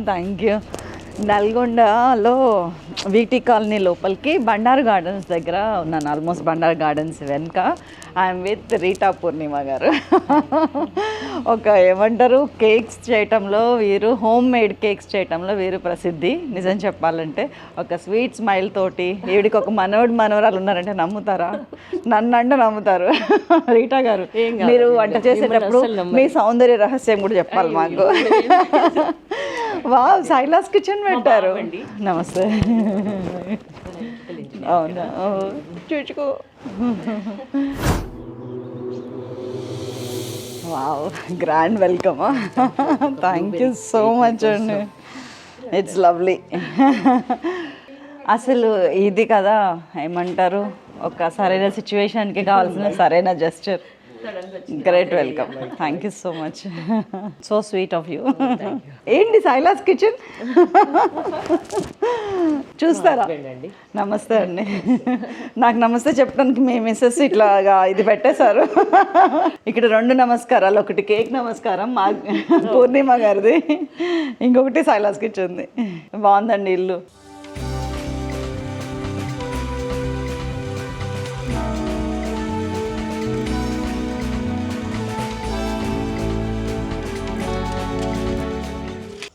Thank you. నల్గొండలో వీటీ colony లోపలికి Bandaru gardens దగ్గర ఉన్నాను. ఆల్మోస్ట్ బండారు గార్డెన్స్ వెనుక. ఐఎమ్ విత్ రీటా పూర్ణిమ గారు. ఒక ఏమంటారు, కేక్స్ చేయటంలో వీరు, హోమ్ మేడ్ కేక్స్ చేయటంలో వీరు ప్రసిద్ధి. నిజం చెప్పాలంటే ఒక స్వీట్ స్మైల్ తోటి ఈవిడికి ఒక మనవరాలు ఉన్నారంటే నమ్ముతారా? నన్ను అంటే నమ్ముతారు. రీటా గారు, మీరు వంట చేసేటప్పుడు మీ సౌందర్య రహస్యం కూడా చెప్పాలి మాకు. వావ్, సైలాస్ కిచెన్ పెట్టారు. నమస్తే. అవునా, చూచుకో. Wow, grand welcome. Thank you so much అండి. It's lovely. అసలు ఇది కదా ఏమంటారు, ఒక సరైన సిచ్యువేషన్కి కావాల్సిన సరైన gesture. Great welcome. Thank you so much. So sweet of you. ఏంటి సైలాస్ కిచెన్ చూస్తారా? నమస్తే అండి. నాకు నమస్తే చెప్పడానికి మీ మిస్సెస్ ఇట్లాగా ఇది పెట్టేశారు. ఇక్కడ 2 నమస్కారాలు, ఒకటి కేక్ నమస్కారం మా పూర్ణిమ గారిది, ఇంకొకటి సైలాస్ కిచెన్ది. బాగుందండి ఇల్లు.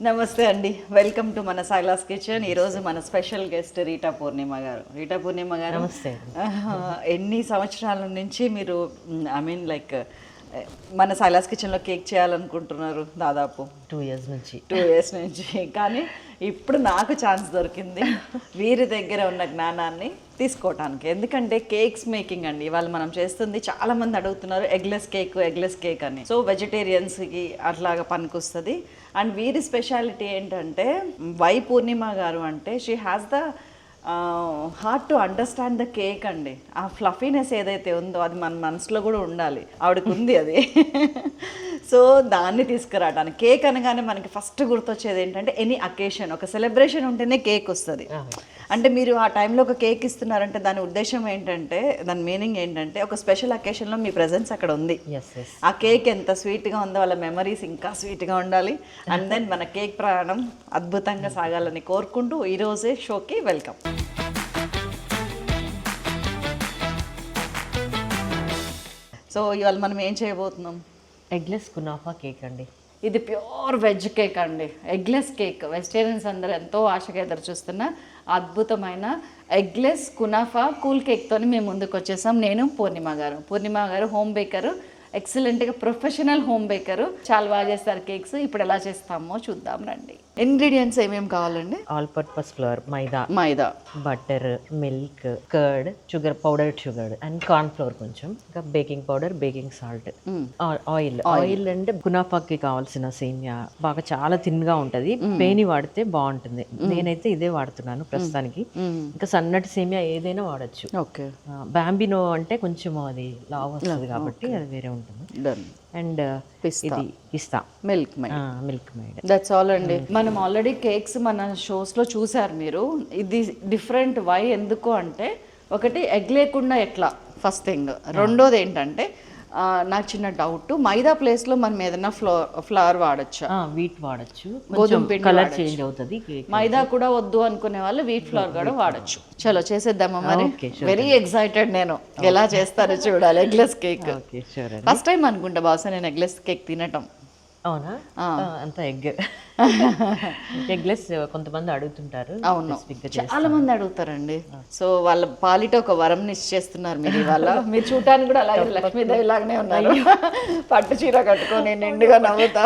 నమస్తే అండి, వెల్కమ్ టు మన సైలాస్ కిచెన్. ఈరోజు మన స్పెషల్ గెస్ట్ రీటా పూర్ణిమ గారు. రీటా పూర్ణిమ గారు, నమస్తే. ఎన్ని సంవత్సరాల నుంచి మీరు లైక్ మన సైలాస్ కిచెన్లో కేక్ చేయాలనుకుంటున్నారు? దాదాపు 2 years నుంచి. 2 years నుంచి. కానీ ఇప్పుడు నాకు ఛాన్స్ దొరికింది వీరి దగ్గర ఉన్న జ్ఞానాన్ని తీసుకోవటానికి. ఎందుకంటే కేక్స్ మేకింగ్ అండి ఇవాళ మనం చేస్తుంది. చాలామంది అడుగుతున్నారు ఎగ్లెస్ కేక్ అని. సో వెజిటేరియన్స్కి అట్లాగా పనికొస్తుంది. అండ్ వీరి స్పెషాలిటీ ఏంటంటే, వై పూర్ణిమ గారు అంటే she has the heart to understand the cake అండి. ఆ ఫ్లఫీనెస్ ఏదైతే ఉందో అది మన మనసులో కూడా ఉండాలి. ఆవిడకు ఉంది అది. సో దాన్ని తీసుకురావడానికి, కేక్ అనగానే మనకి ఫస్ట్ గుర్తొచ్చేది ఏంటంటే ఎనీ అకేషన్, ఒక సెలబ్రేషన్ ఉంటేనే కేక్ వస్తుంది. అంటే మీరు ఆ టైంలో ఒక కేక్ ఇస్తున్నారంటే దాని ఉద్దేశం ఏంటంటే, దాని మీనింగ్ ఏంటంటే ఒక స్పెషల్ అకేషన్లో మీ ప్రెజెన్స్ అక్కడ ఉంది. ఆ కేక్ ఎంత స్వీట్గా ఉందో వాళ్ళ మెమరీస్ ఇంకా స్వీట్గా ఉండాలి. అండ్ దెన్ మన కేక్ ప్రయాణం అద్భుతంగా సాగాలని కోరుకుంటూ ఈరోజే షోకి వెల్కమ్. సో ఇవాళ మనం ఏం చేయబోతున్నాం? ఎగ్లెస్ కునాఫా కేక్ అండి. ఇది ప్యూర్ వెజ్ కేక్ అండి. Eggless cake. వెజిటేరియన్స్ అందరూ ఎంతో ఆశగా ఎదురు చూస్తున్న అద్భుతమైన ఎగ్లెస్ కునాఫా కూల్ కేక్తో మేము ముందుకు వచ్చేసాం. నేను పూర్ణిమ గారు హోమ్ బేకరు, ఎక్సలెంట్గా ప్రొఫెషనల్ హోమ్ బేకరు. చాలా బాగా చేస్తారు కేక్స్. ఇప్పుడు ఎలా చేస్తామో చూద్దాం రండి. ఇంగ్రీడియంట్స్ ఏమేమి కావాలండి? All purpose floor, maida, butter, milk, curd, powder sugar and corn flour కొంచెం, ఇంకా baking powder, baking salt, oil అంటే కునాఫాకి కావాల్సిన సేమియా బాగా చాలా థిన్గా ఉంటుంది. పేని వాడితే బాగుంటుంది. నేనైతే ఇదే వాడుతున్నాను ప్రస్తుతానికి. ఇంకా సన్నటి సేమియా ఏదైనా వాడచ్చు. ఓకే. బాంబినో అంటే కొంచెం అది లావ్ వస్తుంది కాబట్టి అది వేరే ఉంటుంది. అండ్ ఇది పిస్తా, మిల్క్ మేడ్. దట్స్ ఆల్ అండి. మనం ఆల్రెడీ కేక్స్ మన షోస్లో చూసారు మీరు. ఇది డిఫరెంట్. వై ఎందుకు అంటే, ఒకటి ఎగ్ లేకుండా ఎట్లా, ఫస్ట్ థింగ్. రెండోది ఏంటంటే, నాకు చిన్న డౌట్, మైదా ప్లేస్లో మనం ఏదైనా ఫ్లవర్ వాడచ్చా? వీట్ వాడచ్చు, గోధుమ పిండి కలర్ చేంజ్ అవుతుంది. మైదా కూడా వద్దు అనుకునే వాళ్ళు వీట్ ఫ్లవర్ కూడా వాడచ్చు. చలో చేసేద్దామా మరి? వెరీ ఎక్సైటెడ్ నేను, ఎలా చేస్తారో చూడాలి. ఎగ్లెస్ కేక్ ఫస్ట్ టైం అనుకుంటా బహుశా నేను ఎగ్లెస్ కేక్ తినటం. అవునా? అంత ఎగ్లెస్ కొంతమంది అడుగుతుంటారు. అవును, చాలా మంది అడుగుతారండి. సో వాళ్ళ పాలిట ఒక వరం నిశ్చేస్తున్నారు మీరు ఇవాళ. మీరు చూడటానికి కూడా అలాగే లక్ష్మీదేవి లాగానే ఉన్నారు. పట్టు చీర కట్టుకొని నిండుగా నవ్వుతా.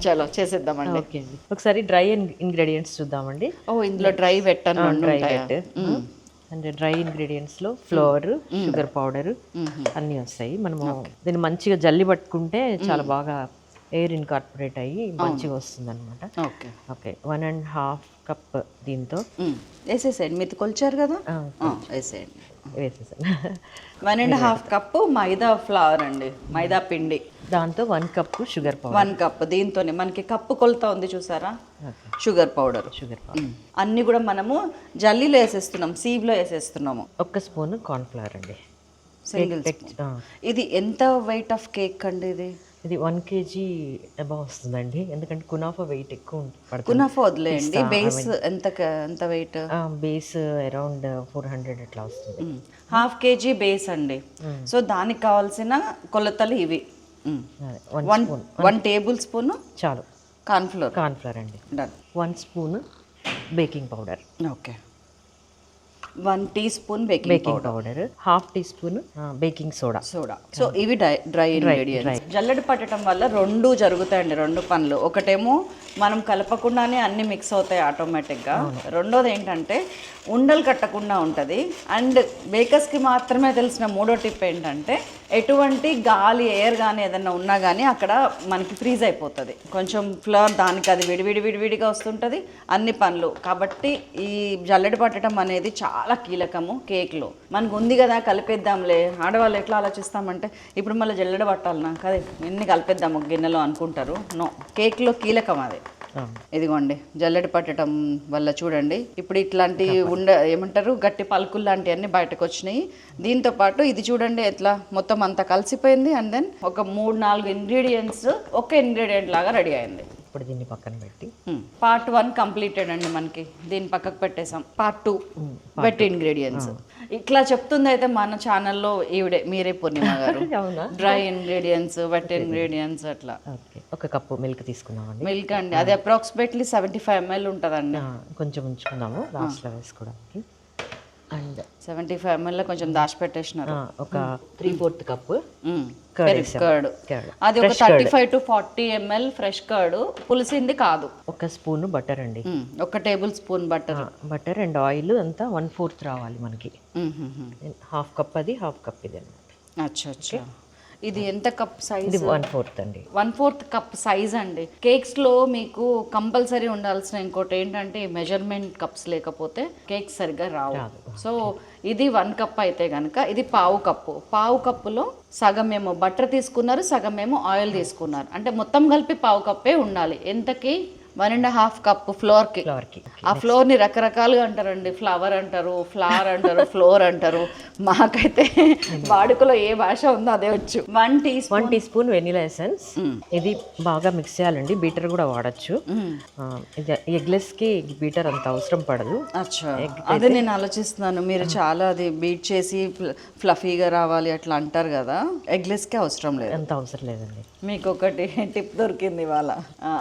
చలో చేసేద్దామండి. ఓకే అండి. ఒకసారి డ్రై ఇంగ్రీడియంట్స్ చూద్దామండి. ఇందులో డ్రై పెట్టాను. అండ్ డ్రై ఇంగ్రీడియంట్స్లో ఫ్లోర్, షుగర్ పౌడర్ అన్నీ వస్తాయి. మనము దీన్ని మంచిగా జల్లి పట్టుకుంటే చాలా బాగా ఎయిర్ ఇన్కార్పొరేట్ అయ్యి మంచిగా వస్తుంది అనమాట. ఓకే. 1.5 కప్ దీంతో వేసేసేయండి. మీరు కొలిచారు కదా, వేసేసాను. 1.5 కప్పు మైదా ఫ్లవర్ అండి, మైదా పిండి. దాంతో 1 కప్పు షుగర్ పౌడర్. 1 కప్. దీంతోనే మనకి కప్పు కొలత ఉంది చూసారా, షుగర్ పౌడర్. అన్ని కూడా మనము జల్లీలో వేసేస్తున్నాం, సీవ్లో వేసేస్తున్నాము. 1 స్పూన్ కార్న్ ఫ్లవర్ అండి, సింగిల్ స్పూన్. ఇది ఎంత వెయిట్ ఆఫ్ కేక్ అండి? ఇది 1 kg అబౌవ్ వస్తుందండి, ఎందుకంటే కునాఫా వెయిట్ ఎక్కువ పడుతుంది. కునాఫా వదిలేయండి, బేస్ ఎంత వెయిట్? బేస్ అరౌండ్ 400 అట్లా వస్తుంది. 1/2 kg బేస్ అండి. సో దానికి కావాల్సిన కొలతలు ఇవి. 1 టేబుల్ స్పూన్ చాలు కార్న్ఫ్లోర్ అండి. Done. 1 spoon baking powder. Okay, 1 teaspoon baking powder, 1/2 teaspoon baking soda. So ఇవి డ్రై ఇంగ్రీడియంట్స్. జల్లెడ పట్టడం వల్ల 2 జరుగుతాయండి, 2 పనులు. ఒకటేమో మనం కలపకుండానే అన్ని మిక్స్ అవుతాయి ఆటోమేటిక్గా. రెండోది ఏంటంటే ఉండలు కట్టకుండా ఉంటుంది. అండ్ బేకర్స్కి మాత్రమే తెలిసిన మూడో టిప్ ఏంటంటే ఎటువంటి గాలి ఎయిర్ కానీ ఏదైనా ఉన్నా కానీ అక్కడ మనకి ఫ్రీజ్ అయిపోతుంది. కొంచెం ఫ్లవర్ దానికి అది విడివిడిగా వస్తుంటుంది అన్ని పనులు. కాబట్టి ఈ జల్లెడ పట్టడం అనేది చాలా కీలకము కేక్లో. మనకు ఉంది కదా కలిపేద్దాంలే, ఆడవాళ్ళు ఎట్లా ఆలోచిస్తామంటే ఇప్పుడు మళ్ళీ జల్లెడ పట్టాలన్నా కదా ఎన్ని కలిపేద్దాము గిన్నెలో అనుకుంటారు. నో, కేక్లో కీలకం అది. ఇదిగోండి జల్లెడ పట్టడం వల్ల చూడండి ఇప్పుడు ఇట్లాంటి ఏమంటారు గట్టి పలుకులు లాంటివన్నీ బయటకు వచ్చినాయి. దీంతో పాటు ఇది చూడండి ఎట్లా మొత్తం అంతా కలిసిపోయింది. అండ్ దెన్ ఒక 3-4 ఇంగ్రీడియంట్స్ ఒక ఇంగ్రీడియంట్ లాగా రెడీ అయింది. ఇప్పుడు దీన్ని పక్కన పెట్టి పార్ట్ 1 కంప్లీటెడ్ అండి. మనకి దీన్ని పక్కకు పెట్టేసాం. Part 2 wet ingredients. ఇట్లా చెప్తుంది అయితే మన ఛానల్లో ఈవిడే, మీరే పూర్ణిమ గారు. డ్రై ఇంగ్రీడియంట్స్, వెట్ ఇంగ్రీడియంట్స్ అట్లా. ఒక కప్పు మిల్క్ తీసుకున్నామండి. మిల్క్ అండి, అది అప్రాక్సిమేట్లీ 75 ml ఉంటుందండి. కొంచెం ఉంచుకున్నాము లాస్ట్లో వేసుకోవడానికి. అండ్ 75 ml కొంచెం దాచిపెట్టేసినారు. ఒక 3/4 కప్పు కర్డ్. అది ఒక 35 to 40 ml ఫ్రెష్ కర్డ్, పులిసింది కాదు. ఒక స్పూన్ బటర్ అండి, 1 table spoon butter and oil అంతా 1/4 రావాలి మనకి. 1/2 కప్ అది, 1/2 కప్ ఇది అనమాట. అచ్చా. ఇది ఎంత కప్ సైజ్? ఇది 1/4 అండి. 1/4 కప్ సైజ్ అండి. కేక్స్లో మీకు కంపల్సరీ ఉండాల్సిన ఇంకోటి ఏంటంటే మెజర్మెంట్ కప్స్ లేకపోతే కేక్స్ సరిగ్గా రావు. సో ఇది 1 కప్ అయితే కనుక ఇది 1/2 కప్పులో సగం ఏమో బటర్ తీసుకున్నారు, సగం ఏమో ఆయిల్ తీసుకున్నారు. అంటే మొత్తం కలిపి 1/2 కప్పే ఉండాలి. ఎంతకి? 1.5 కప్ ఫ్లోర్కి. ఆ ఫ్లోర్ని రకరకాలుగా అంటారండి. ఫ్లవర్ అంటారు, ఫ్లవర్ అంటారు, ఫ్లోర్ అంటారు. మాకైతే వాడుకలో ఏ భాష ఉందో అదే వచ్చు. 1 టీ స్పూన్ వెనిలా ఎసెన్స్. ఇది బాగా మిక్స్ చేయాలండి. బీటర్ కూడా వాడచ్చు. ఎగ్లెస్కి బీటర్ అంత అవసరం పడదు. అచ్చా, అదే నేను ఆలోచిస్తున్నాను. మీరు చాలా అది బీట్ చేసి ఫ్లఫీగా రావాలి అట్లా అంటారు కదా, ఎగ్లెస్కి అవసరం లేదు, అంత అవసరం లేదండి. మీకు ఒకటి టిప్ దొరికింది ఇవాళ.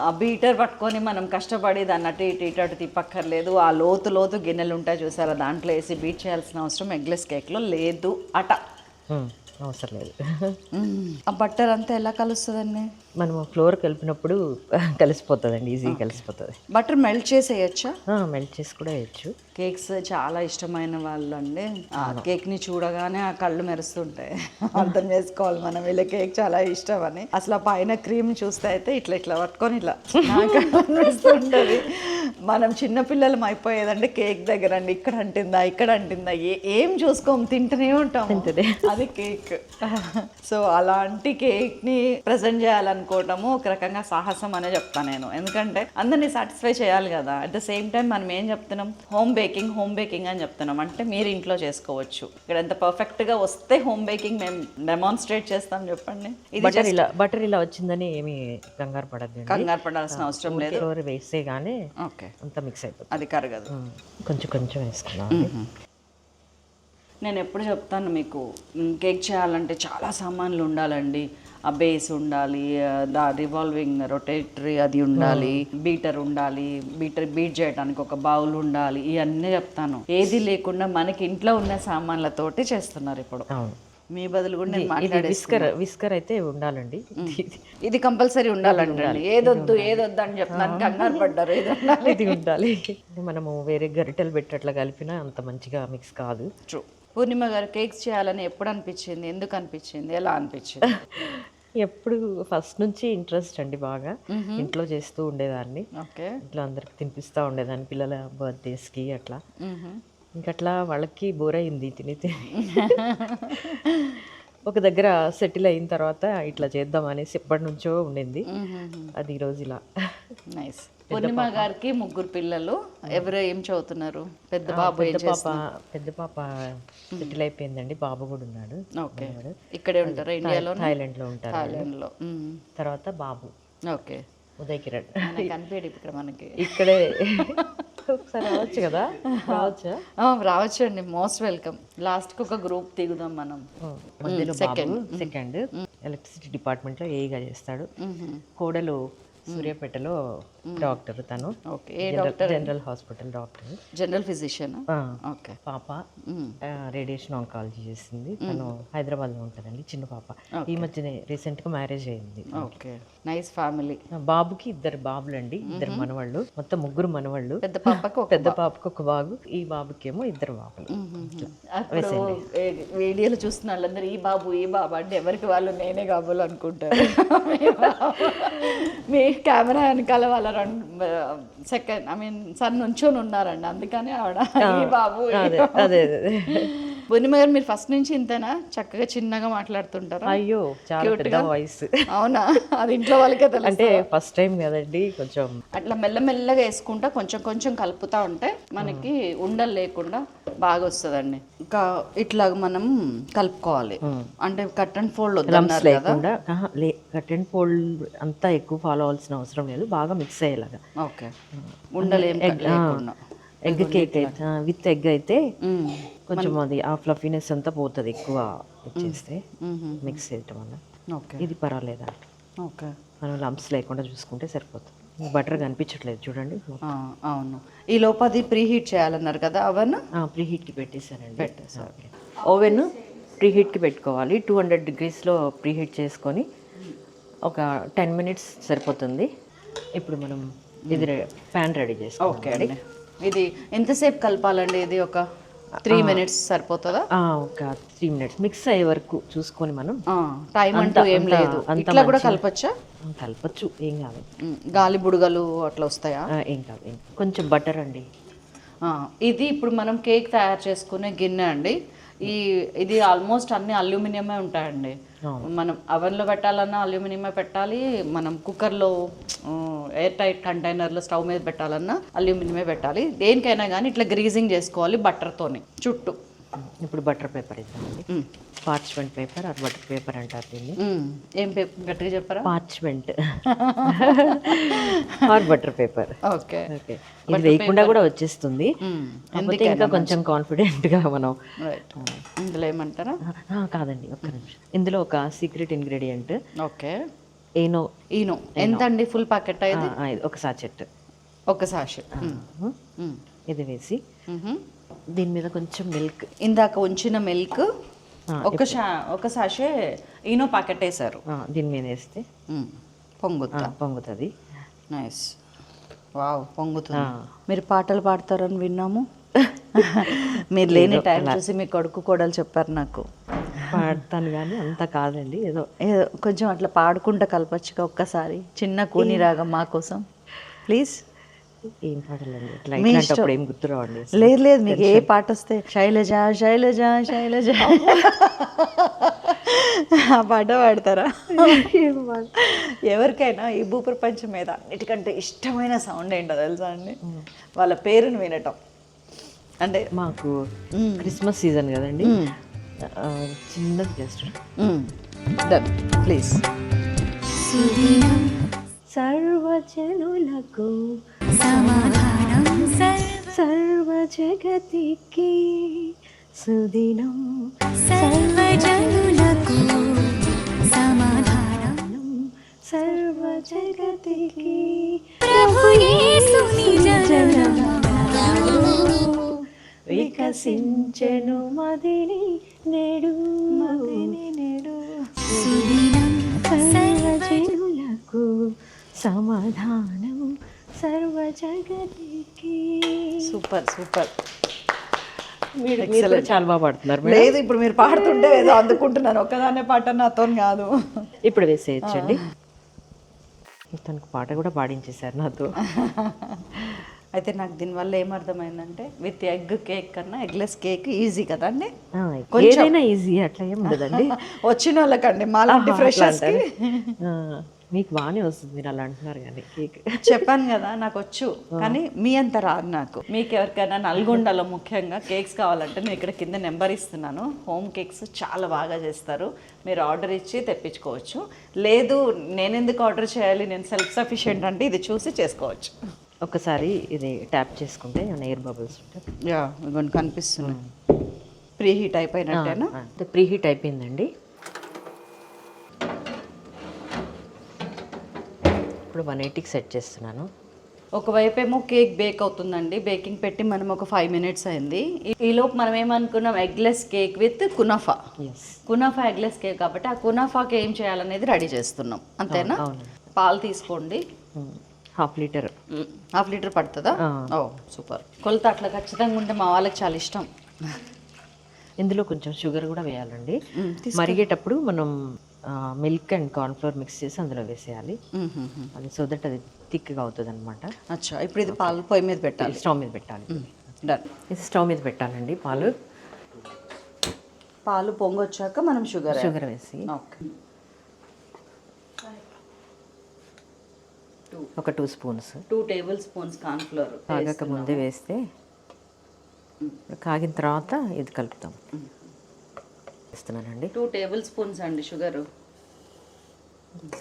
ఆ బీటర్ పట్టుకొని మనం కష్టపడి దాన్ని అటు ఇటు తిప్పక్కర్లేదు. ఆ లోతు గిన్నెలు ఉంటాయి చూసారా, దాంట్లో వేసి బీట్ చేయాల్సిన అవసరం ఎగ్లెస్ కేక్లో లేదు అట. అవసరం లేదు. ఆ బట్టర్ అంతా ఎలా కలుస్తుందండి? మనము ఫ్లోర్ కలిపినప్పుడు కలిసిపోతుందండి, ఈజీగా కలిసిపోతుంది. Butter melt చేసేయచ్చా? మెల్ట్ చేసి కూడా వేయచ్చు. కేక్స్ చాలా ఇష్టమైన వాళ్ళు అండి. ఆ కేక్ని చూడగానే ఆ కళ్ళు మెరుస్తుంటాయి. అర్థం చేసుకోవాలి మనం, వీళ్ళ కేక్ చాలా ఇష్టం అని. అసలు పైన క్రీమ్ చూస్తే అయితే ఇట్లా పట్టుకొని ఇట్లా అనిపిస్తుంటుంది. మనం చిన్నపిల్లలం అయిపోయేదండి కేక్ దగ్గర అండి. ఇక్కడ అంటిందా ఏం చూసుకోము, తింటూనే ఉంటాం. అది కేక్. సో అలాంటి కేక్ని ప్రజెంట్ చేయాలనుకోవటము ఒక రకంగా సాహసం అనే చెప్తాను నేను. ఎందుకంటే అందరినీ సాటిస్ఫై చేయాలి కదా. అట్ ద సేమ్ టైం మనం ఏం చెప్తున్నాం, హోమ్ బేకింగ్ అని చెప్తున్నాం. అంటే మీరు ఇంట్లో చేసుకోవచ్చు. ఇక్కడ ఎంత పర్ఫెక్ట్గా వస్తే హోమ్ బేకింగ్ మేము డెమాన్స్ట్రేట్ చేస్తాం చెప్పండి. బటర్ ఇలా వచ్చిందని ఏమి కంగారు పడాల్సిన అవసరం లేదు. ఫ్లోర్ వేస్తే గానీ అంత మిక్స్ అయిపోతుంది, అది కరగదు. కొంచెం వేసుకున్నాం. నేను ఎప్పుడు చెప్తాను మీకు, కేక్ చేయాలంటే చాలా సామాన్లు ఉండాలండి. ఆ బేస్ ఉండాలి, రివాల్వింగ్ రొటేటరీ అది ఉండాలి, బీటర్ ఉండాలి, బీట్ చేయడానికి ఒక బౌల్ ఉండాలి, ఇవన్నీ చెప్తాను. ఏది లేకుండా మనకి ఇంట్లో ఉన్న సామాన్లతోటి చేస్తున్నారు ఇప్పుడు. మీ బదులు కూడా నేను మాట్లాడే విస్కర్ అయితే ఉండాలండి. ఇది కంపల్సరీ ఉండాలండి. ఏదొద్దు అని చెప్తాను, కంగారు పడ్డారు. ఇది ఉండాలి. మనము వేరే గరిటెలు పెట్టట్లా కలిపినా అంత మంచిగా మిక్స్ కాదు. ట్రూ. పూర్ణిమ గారు కేక్స్ చేయాలని ఎప్పుడు అనిపించింది, ఎందుకు అనిపించింది, ఎలా అనిపించింది? ఎప్పుడు ఫస్ట్ నుంచి ఇంట్రెస్ట్ అండి. బాగా ఇంట్లో చేస్తూ ఉండేదాన్ని. ఇంట్లో అందరికి తినిపిస్తూ ఉండేదాన్ని, పిల్లల బర్త్డేస్కి అట్లా. ఇంకట్లా వాళ్ళకి బోర్ అయింది తిని. ఒక దగ్గర సెటిల్ అయిన తర్వాత ఇట్లా చేద్దాం అనేసి ఎప్పటి నుంచో ఉండింది. అది ఈరోజు ఇలా. నైస్. పూర్ణిమ గారికి 3 పిల్లలు. ఎవరు ఏం చదువుతున్నారు? పెద్ద బాబు ఏం చేస్తున్నారు? పెద్ద పాప సెటిల్ అయిపోయిందండి, బాబు కూడా ఉన్నాడు. ఓకే, ఇక్కడే ఉంటారా? ఇండియాలో? థాయిలాండ్లో ఉంటారు. థాయిలాండ్లో. తర్వాత బాబు ఓకే, ఉదయ్ కిరణ్ కనిపించడు ఇక్కడ మనకి. ఇక్కడే. ఒకసారి రావచ్చు కదా? రావచ్చా? రావచ్చు అండి, మోస్ట్ వెల్కమ్. లాస్ట్కి ఒక గ్రూప్ దిగుదాం మనం. సెకండ్ ఎలక్ట్రిసిటీ డిపార్ట్మెంట్లో ఏఈగా చేస్తాడు. కోడలు సూర్యాపేటలో డాక్టర్, తను general hospital doctor, general physician. Okay. పాప రేడియేషన్ ఆంకాలజీ చేసింది. తను హైదరాబాద్లో ఉంటుందండి, చిన్న పాప. ఈ మధ్యనే రీసెంట్గా మ్యారేజ్ అయింది. Okay, nice family. బాబుకి 2 బాబులండి, 2 మనవాళ్ళు, మొత్తం 3 మనవాళ్ళు. పెద్ద పాపకు ఒక బాబు, ఈ బాబుకేమో 2 బాబులు. వీడియోలు చూస్తున్న వాళ్ళందరూ ఈ బాబు అంటే ఎవరికి వాళ్ళు నేనే కాబోలు అనుకుంటారు. మీ కెమెరా వెనకాల వాళ్ళ సన్ నుంచొని ఉన్నారండి, అందుకని ఆవిడ ఈ బాబు. అదే పూర్ణిమ గారు, మీరు ఫస్ట్ నుంచి ఇంతేనా? చక్కగా చిన్నగా మాట్లాడుతుంటారా? అయ్యో, చాలా పెద్ద వాయిస్. అవునా? అది ఇంట్లో వాళ్ళకే తెలుసు. అంటే ఫస్ట్ టైం కదండి, కొంచెం అట్లా మెల్లమెల్లగా వేసుకుంటా కొంచెం కొంచెం కలుపుతా ఉంటే మనకి ఉండలు లేకుండా బాగా వస్తుందండి. ఇంకా ఇట్లా మనం కలుపుకోవాలి. అంటే కట్ అండ్ ఫోల్డ్ లేకుండా, కట్ అండ్ ఫోల్డ్ అంతా ఎక్కువ ఫాలో అవ్వాల్సిన అవసరం లేదు, బాగా మిక్స్ అయ్యేలాగా. ఓకే, ఉండలు లేకుండా. ఎగ్ కేక్ అయితే విత్ ఎగ్ అయితే కొంచెం అది ఆ ఫ్లఫీనెస్ అంతా పోతుంది ఎక్కువ ఇచ్చేస్తే, మిక్స్ చేయటం వల్ల. ఓకే, ఇది పర్వాలేదా? ఓకే, మనం లంప్స్ లేకుండా చూసుకుంటే సరిపోతుంది. బటర్ కనిపించట్లేదు చూడండి. అవును. ఈ లోపు అది ప్రీ హీట్ చేయాలన్నారు కదా, ఓవెన్ ప్రీ హీట్కి పెట్టేశానండి. ఓవెన్ ప్రీ హీట్కి పెట్టుకోవాలి. 200 degreesలో ప్రీ హీట్ చేసుకొని ఒక 10 minutes సరిపోతుంది. ఇప్పుడు మనం ఇది ప్యాన్ రెడీ చేసుకోవాలి. ఓకే అండి. ఇది ఎంతసేపు కలపాలండి? ఇది ఒక 3 minutes సరిపోతుందా? ఒక 3 minutes మిక్స్ అయ్యే వరకు చూసుకొని మనం. టైం అంటూ ఏం లేదు, ఇట్లా కూడా కలపచ్చా? కలపచ్చు, ఏం కాదు. గాలి బుడగలు అట్లా వస్తాయా? ఏం కాదు. కొంచెం బటర్ అండి. ఇది ఇప్పుడు మనం కేక్ తయారు చేసుకునే గిన్నె అండి. ఇది ఆల్మోస్ట్ అన్ని అల్యూమినియమే ఉంటాయండి. మనం అవెన్లో పెట్టాలన్నా అల్యూమినియమే పెట్టాలి, మనం కుక్కర్లో ఎయిర్ టైట్ కంటైనర్లో స్టవ్ మీద పెట్టాలన్నా అల్యూమినియమే పెట్టాలి. దేనికైనా కానీ ఇట్లా గ్రీజింగ్ చేసుకోవాలి బటర్తోని చుట్టూ. ఇప్పుడు బటర్ పేపర్ ఇద్దామండి. Parchment paper or butter paper అంటారు దీన్ని. ఏం పేపర్ గట్టిగా చెప్పారా? Parchment or butter paper. Okay, ఇది వేయకుండా కూడా వచ్చేస్తుంది, ఇంకా కొంచెం కాన్ఫిడెంట్గా మనం. ఇందులో ఏమంటారా? కాదండి, ఒక్క నిమిషం. ఇందులో ఒక సీక్రెట్ ఇంగ్రీడియంట్. Okay, Eno. ఎంత అండి ఫుల్ ప్యాకెట్? ఒక సాచెట్. ఒక సాచెట్. ఇది వేసి దీని మీద కొంచెం మిల్క్, ఇందాక ఉంచిన మిల్క్, ఒక సాషే ఈనో ప్యాకెట్ వేసారు. దీని మీద వేస్తే పొంగుతుంది. నైస్, వావ్, పొంగుతుంది. మీరు పాటలు పాడతారని విన్నాము. మీరు లేని టైం చూసి మీ కొడుకు కోడలు చెప్పారు నాకు. పాడతాను కానీ అంత కాదండి, ఏదో కొంచెం అట్లా పాడుకుంటా కలపచ్చుగా ఒక్కసారి, చిన్న కూని రాగం మా కోసం ప్లీజ్. ఏం పాటలండి ఇట్లా ఏం గుర్తురావండి. లేదు, మీకు ఏ పాట వస్తే శైలజ శైలజ శైలజ ఆ పాట పాడతారా? ఎవరికైనా ఈ భూప్రపంచం మీద అన్నిటికంటే ఇష్టమైన సౌండ్ ఏంటో తెలుసా అండి? వాళ్ళ పేరుని వినటం. అంటే మాకు క్రిస్మస్ సీజన్ కదండి, చిన్నది జస్ట్ డన్ ప్లీజ్. సర్వజనులకు సమాధానం, సర్వ జగతికి సుదినం, సర్వజనులకు సమాధానం, సర్వ జగతికి ప్రభు యేసుని జననము వికసించెను మదిని నేడు, సుదినం సర్వజనులకు సమాధానం, సర్వ జగతికి. సూపర్. చాలా బాగా పాడుతున్నారు. లేదు, ఇప్పుడు మీరు పాడుతుంటే ఏదో అందుకుంటున్నాను, ఒక్కదాన్నే పాట నాతో కాదు. ఇప్పుడు వేసేయచ్చండి. తనకు పాట కూడా పాడించేశారు నాతో. అయితే నాకు దీనివల్ల ఏమర్థమైందంటే విత్ ఎగ్ కేక్ కన్నా ఎగ్లెస్ కేక్ ఈజీ కదండి. ఏదైనా ఈజీ అట్లా ఏం ఉండదండి. వచ్చిన వాళ్ళకండి మాలాంటి ఫ్రెషర్స్కి మీకు బాగానే వస్తుంది, మీరు అలా అంటున్నారు కానీ కేక్. చెప్పాను కదా నాకు వచ్చు, కానీ మీ అంత రాదు నాకు. మీకు ఎవరికైనా నల్గొండలో ముఖ్యంగా కేక్స్ కావాలంటే నేను ఇక్కడ కింద నెంబర్ ఇస్తున్నాను. హోమ్ కేక్స్ చాలా బాగా చేస్తారు, మీరు ఆర్డర్ ఇచ్చి తెప్పించుకోవచ్చు. లేదు నేను ఎందుకు ఆర్డర్ చేయాలి, నేను సెల్ఫ్ సఫిషియెంట్ అంటే ఇది చూసి చేసుకోవచ్చు. ఒకసారి ఇది ట్యాప్ చేసుకుంటే ఎయిర్ బబుల్స్ ఉంటాయి. యా ఇవన్నీ కనిపిస్తున్నాయి. ప్రీ హీట్ అయిపోయినట్టేనా? ప్రీ హీట్ అయిపోయిందండి. ఇప్పుడు 180కి సెట్ చేస్తున్నాను. ఒకవైపు ఏమో కేక్ బేక్ అవుతుందండి. బేకింగ్ పెట్టి మనం ఒక 5 మినిట్స్ అయింది. ఈలోపు మనం ఏమనుకున్నాం, eggless cake with kunafa. Kunafa eggless cake కాబట్టి ఆ కునాఫాకి ఏం చేయాలనేది రెడీ చేస్తున్నాం, అంతేనా? పాలు తీసుకోండి, హాఫ్ లీటర్ పడుతుందా? ఓ సూపర్. కొలత అట్లా ఖచ్చితంగా ఉంటే మా వాళ్ళకి చాలా ఇష్టం. ఇందులో కొంచెం షుగర్ కూడా వేయాలండి. మరిగేటప్పుడు మనం మిల్క్ అండ్ కార్న్ఫ్లోర్ మిక్స్ చేసి అందులో వేసేయాలి. అది సో దట్ అది థిక్గా అవుతుంది అనమాట. అచ్చా, ఇప్పుడు ఇది పాలు పొయ్యి మీద పెట్టాలి, స్టవ్ మీద పెట్టాలి. డన్. ఇది స్టవ్ మీద పెట్టాలండి. పాలు పొంగొచ్చాక మనం షుగర్ వేసి ఓకే. ఒక 2 స్పూన్స్ 2 టేబుల్ స్పూన్స్ కార్న్ఫ్లోర్ కాగక ముందే వేస్తే కాగిన తర్వాత ఇది కలుపుతాం. ఇస్తున్నానండి 2 టేబుల్ స్పూన్స్ అండి షుగర్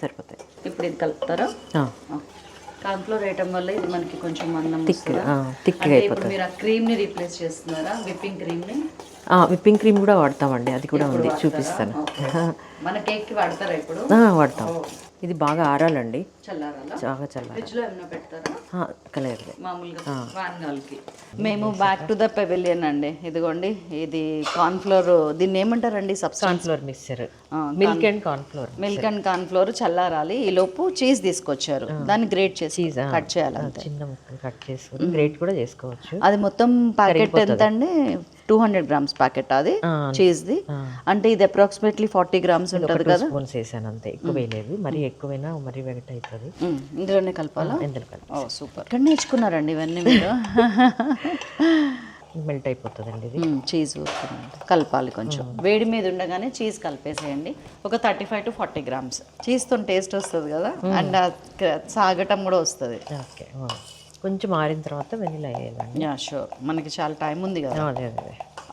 సరిపోతాయి. ఇప్పుడు ఇది కలుపుతారా? కార్న్ఫ్లోర్ వేయటం వల్ల ఇది మనకి కొంచెం మందం థిక్గా అయిపోతుంది. మీరు ఆ క్రీమ్ని రీప్లేస్ చేస్తున్నారా? విప్పింగ్ క్రీమ్ని? విప్పింగ్ క్రీమ్ కూడా వాడతామండి, అది కూడా ఉంది, చూపిస్తాను. మన కేక్కి వాడతారా ఇప్పుడు? వాడతాం. ఇది బాగా ఆరాలండి, చల్లారాలా? బాగా చల్లాలి. ఫ్రిడ్జ్లో ఏమైనా పెడతారా? కలేదు మామూలుగా వానగాలకి. మేము బ్యాక్ టు ద పెవిలియన్ అండి. ఇదిగోండి, ఇది కార్న్ఫ్లోర్, దీన్ని ఏమంటారండి? Cornflour mixture, milk and cornflour చల్లారాలి. ఈ లోపు చీజ్ తీసుకొచ్చారు, దాన్ని గ్రేట్ చేసి కట్ చేయాలి. చిన్న ముక్కలు కట్ చేసుకుని గ్రేట్ కూడా చేసుకోవచ్చు. అది మొత్తం ప్యాకెట్ ఎంత అండి? 200 గ్రామ్స్ ప్యాకెట్ అది చీజ్ది. అంటే ఇది అప్రాక్సిమేట్లీ 40 గ్రామ్స్ ఉంటుంది కదా? స్పూన్స్ వేసాను అంతే, ఎక్కువ వేయలేదు. మరి ఎక్కువైనా మరి వెగట్ అవుతుంది. ఇందులోనే కలపాలా? ఇందులో కలపాలి. ఓ సూపర్. ఎక్కడ నేర్చుకున్నారండి ఇవన్నీ మీరు? మెల్ట్ అయిపోతుందండి ఇది. చీజ్ కలపాలి కొంచెం. వేడి మీద ఉండగానే చీజ్ కలిపేసేయండి. ఒక 35 to 40 గ్రామ్స్. చీజ్తో టేస్ట్ వస్తుంది కదా, అండ్ సాగటం కూడా వస్తుంది. ఓకే, కొంచెం మారిన తర్వాత వెనిలా వేయాలండి. యా షూర్, మనకి చాలా టైం ఉంది కదా. అదే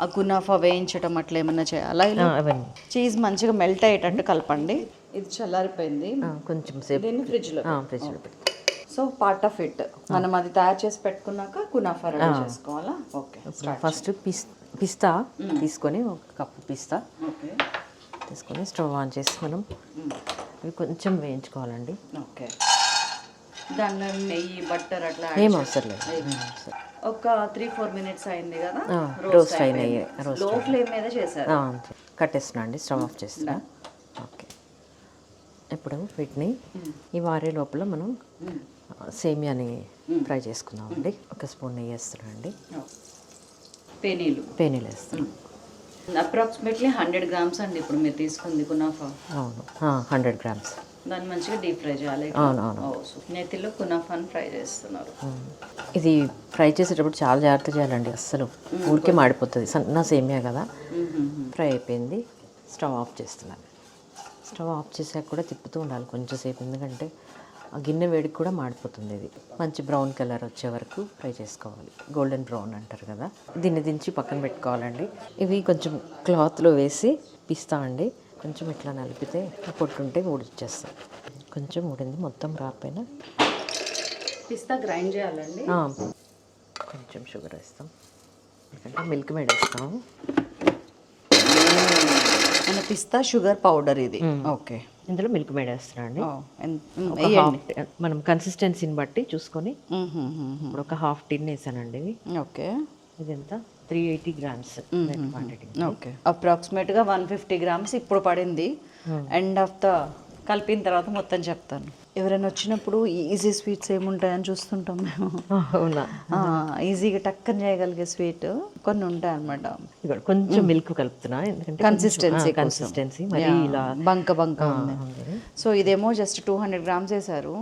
ఆ కునాఫా వేయించడం అట్లా ఏమన్నా చేయాలా? అవన్నీ చీజ్ మంచిగా మెల్ట్ అయ్యేటట్టు కలపండి. ఇది చల్లారిపోయింది, కొంచెం సేపు దీన్ని ఫ్రిడ్జ్లో పెట్టి. సో పార్ట్ ఆఫ్ ఇట్ మనం అది తయారు చేసి పెట్టుకున్నాక కునాఫా రెడీ చేసుకోవాలా? ఓకే. ఫస్ట్ పిస్తా తీసుకొని, ఒక కప్పు పిస్తా తీసుకొని స్టవ్ ఆన్ చేసి మనం ఇవి కొంచెం వేయించుకోవాలండి. ఓకే. దానిలో నెయ్యి, బట్టర్ అట్లా ఏం అవసరం లేదు. ఒక 3-4 మినిట్స్ అయింది కదా, రోస్ట్ అయినాయి. లో ఫ్లేమ్ మీద చేశారు. కట్టేస్తున్నా అండి, స్టవ్ ఆఫ్ చేస్తున్నా. ఓకే, ఇప్పుడు వీటిని ఈ వారే లోపల మనం సేమియాని ఫ్రై చేసుకుందాం అండి. 1 స్పూన్ నెయ్యి వేస్తున్నాం అండి. పేనీలు వేస్తున్నాం. అప్రాక్సిమేట్లీ 100 గ్రామ్స్ అండి ఇప్పుడు మీరు తీసుకుంది కునాఫా. అవును, 100 గ్రామ్స్. దాన్ని మంచిగా డీప్ ఫ్రై చేయాలి. అవునవును. నేతిలో కునాఫాని ఫ్రై చేస్తున్నారు. ఇది ఫ్రై చేసేటప్పుడు చాలా జాగ్రత్త చేయాలండి, అస్సలు ఊరికే మాడిపోతుంది. సన్న సేమియా కదా. ఫ్రై అయిపోయింది, స్టవ్ ఆఫ్ చేస్తున్నాను. స్టవ్ ఆఫ్ చేసాక కూడా తిప్పుతూ ఉండాలి కొంచెంసేపు, ఎందుకంటే ఆ గిన్నె వేడికి కూడా మాడిపోతుంది. ఇది మంచి బ్రౌన్ కలర్ వచ్చే వరకు ఫ్రై చేసుకోవాలి. గోల్డెన్ బ్రౌన్ అంటారు కదా. దీన్ని దించి పక్కన పెట్టుకోవాలండి. ఇవి కొంచెం క్లాత్లో వేసి పిస్తా అండి, కొంచెం ఇట్లా నలిపితే పొట్టుంటే ఊడిచ్చేస్తాం. కొంచెం ఊడింది, మొత్తం రాకపోయినా. పిస్తా గ్రైండ్ చేయాలండి. కొంచెం షుగర్ వేస్తాం, ఎందుకంటే మిల్క్ మేడ్ వేస్తాము. మన పిస్తా షుగర్ పౌడర్ ఇది. ఓకే, ఇందులో మిల్క్ మేడ్ వేస్తున్నాం అండి. మనం కన్సిస్టెన్సీని బట్టి చూసుకొని ఇప్పుడు ఒక హాఫ్ టిన్ వేసానండి ఇది. ఓకే, ఇది ఎంత? 380 గ్రామ్స్ క్వాంటిటీ. ఓకే, అప్రాక్సిమేట్గా 150 గ్రామ్స్ ఇప్పుడు పడింది. ఎండ్ ఆఫ్ ద కలిపిన తర్వాత మొత్తం చెప్తాను. ఎవరైనా వచ్చినప్పుడు ఈజీ స్వీట్స్ ఏముంటాయని చూస్తుంటాం మేము. అవునా? ఈజీగా టక్కన చేయగలిగే స్వీట్ కొన్ని ఉంటాయి అనమాట. ఇక్కడ కొంచెం మిల్క్ కలుపుతున్నా, ఎందుకంటే కన్సిస్టెన్సీ మరి ఇలా బంక ఉంది. సో ఇదేమో జస్ట్ 200 గ్రామ్స్ వేసారు,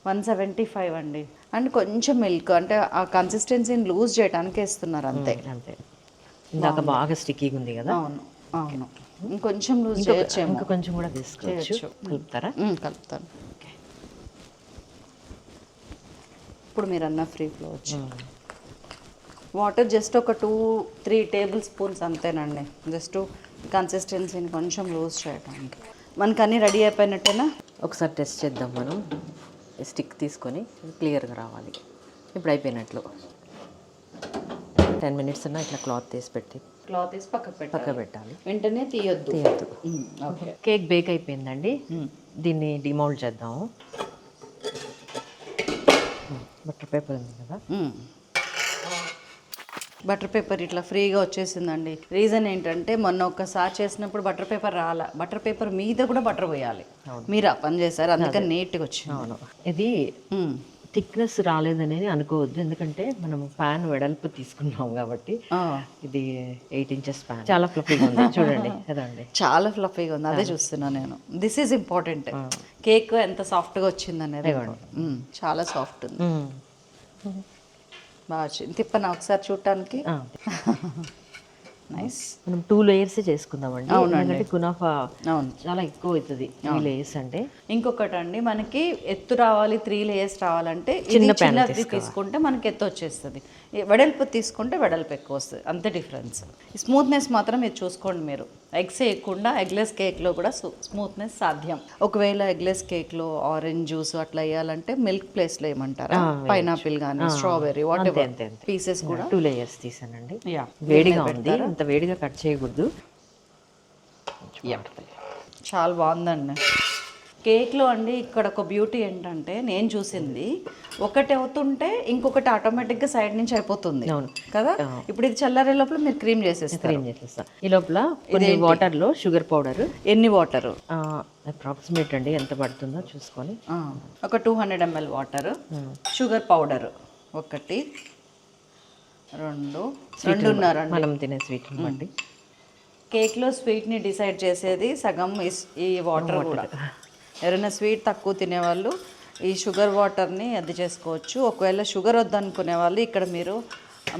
175 అండి. అండ్ కొంచెం మిల్క్ అంటే ఆ కన్సిస్టెన్సీని లూజ్ చేయడానికి వేస్తున్నారు అంతే. అంతే. ఇందాక బాగా స్టిక్కీగా ఉంది కదా. అవును అవును, ఇంకొంచెం లూజ్ చేయొచ్చేమో. ఇంకా కొంచెం కూడా వేసుకోవచ్చు. కలుపుతారా? కలుపుతాను. ఇప్పుడు మీరు అన్న ఫ్రీ ఫ్లో వచ్చి వాటర్ జస్ట్ ఒక 2-3 టేబుల్ స్పూన్స్ అంతేనండి, జస్ట్ కన్సిస్టెన్సీని కొంచెం లూజ్ చేయడానికి. మనకు అన్నీ రెడీ అయిపోయినట్టేనా? ఒకసారి టెస్ట్ చేద్దాం మనం. స్టిక్ తీసుకొని క్లియర్గా రావాలి. ఇప్పుడు అయిపోయినట్లు. 10 మినిట్స్ అన్నా ఇట్లా క్లాత్ తీసి పెట్టి పక్క పెట్టాలి. వెంటనే తీయొద్దు. ఓకే. కేక్ బేక్ అయిపోయిందండి. దీన్ని డిమౌల్డ్ చేద్దాము. బటర్ పేపర్ ఉంది కదా. బటర్ పేపర్ ఇట్లా ఫ్రీగా వచ్చేసిందండి. రీజన్ ఏంటంటే మొన్న ఒక్కసారి చేసినప్పుడు బటర్ పేపర్ రాలా, బటర్ పేపర్ మీద కూడా బటర్ పోయాలి. మీరు ఆ పని చేశారు, అందుకని నీట్గా వచ్చింది. అవును. ఇది థిక్నెస్ రాలేదనేది అనుకోవద్దు, ఎందుకంటే మనం ప్యాన్ వెడల్పు తీసుకున్నాం కాబట్టి. ఇది 8 ఇంచెస్ ప్యాన్. చాలా ఫ్లఫీగా ఉంది చూడండి. అదండి చాలా ఫ్లఫీగా ఉంది, అదే చూస్తున్నా నేను. This is important. కేక్ ఎంత సాఫ్ట్గా వచ్చింది అనేది. చాలా సాఫ్ట్ ఉంది. బాగా వచ్చింది. తిప్పనా ఒకసారి చూడటానికి. నైస్. మనం 2 లేయర్స్ చేసుకుందామండి, ఎందుకంటే కునాఫా చాలా ఎక్కువ అవుతుంది 3 లేయర్స్ అంటే. ఇంకొకటి అండి, మనకి ఎత్తు రావాలి 3 లేయర్స్ రావాలంటే చిన్నది తీసుకుంటే మనకి ఎత్తు వచ్చేస్తుంది, వెడల్పు తీసుకుంటే వెడల్పు ఎక్కువ వస్తుంది, అంతే డిఫరెన్స్. స్మూత్నెస్ మాత్రం మీరు చూసుకోండి. మీరు ఎగ్స్ వేయకుండా ఎగ్లెస్ కేక్లో కూడా స్మూత్నెస్ సాధ్యం. ఒకవేళ ఎగ్లెస్ కేక్లో ఆరెంజ్ జ్యూస్ అట్లా వేయాలంటే మిల్క్ ప్లేస్లో ఏమంటారా, పైనాపిల్ కానీ స్ట్రాబెర్రీ వాట్ ఎవర్ పీసెస్ కూడా 2 లేయర్స్ తీసానండి. వేడిగా ఉంది, అంత వేడిగా కట్ చేయకూడదు. చాలా బాగుందండి కేక్లో అండి. ఇక్కడ ఒక బ్యూటీ ఏంటంటే నేను చూసింది, ఒకటి అవుతుంటే ఇంకొకటి ఆటోమేటిక్గా సైడ్ నుంచి అయిపోతుంది కదా. ఇప్పుడు ఇది చల్లారే లోపల మీరు క్రీమ్ చేసేస్తారు. ఈ లోపల కొన్ని వాటర్లో షుగర్ పౌడర్. ఎన్ని వాటర్? అప్రాక్సిమేట్ అండి, ఎంత పడుతుందో చూసుకొని. ఒక 200 ml వాటర్, షుగర్ పౌడర్ 1, 2, 2.5 మనం తినే స్వీట్ బట్టి. కేక్లో స్వీట్ని డిసైడ్ చేసేది సగం ఈ వాటర్ కూడా. ఎవరైనా స్వీట్ తక్కువ తినేవాళ్ళు ఈ షుగర్ వాటర్ని అది చేసుకోవచ్చు. ఒకవేళ షుగర్ వద్దనుకునే వాళ్ళు ఇక్కడ మీరు